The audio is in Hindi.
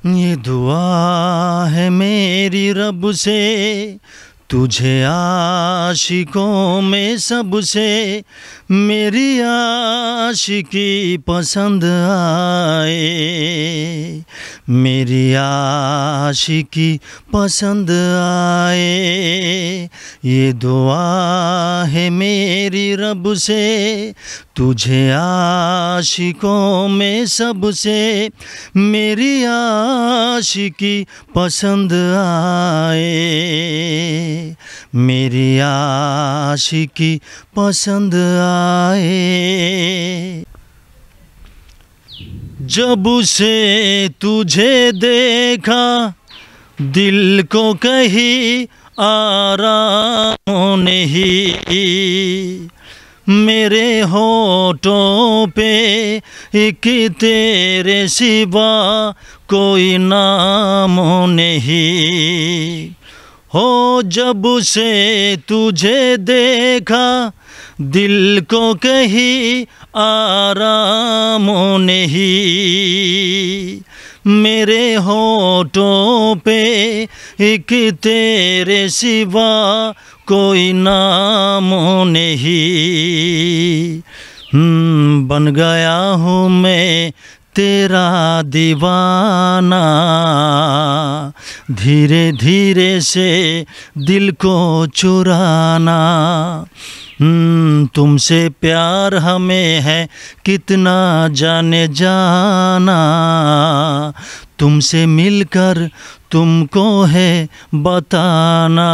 ये दुआ है मेरी रब से, तुझे आशिकों में सबसे मेरी आशिकी पसंद आए, मेरी आशिकी पसंद आए। ये दुआ है मेरी रब से, तुझे आशिकों में सबसे मेरी आशिकी पसंद आए, मेरी आशिकी पसंद आए। जब से तुझे देखा दिल को कहीं आराम नहीं, मेरे होठों पे एक तेरे सिवा कोई नाम नहीं। हो जब से तुझे देखा दिल को कहीं आराम नहीं, मेरे होठों पे एक तेरे सिवा कोई नाम नहीं। बन गया हूँ मैं तेरा दीवाना, धीरे धीरे से दिल को चुराना। तुमसे प्यार हमें है कितना जाने जाना, तुमसे मिलकर तुमको है बताना।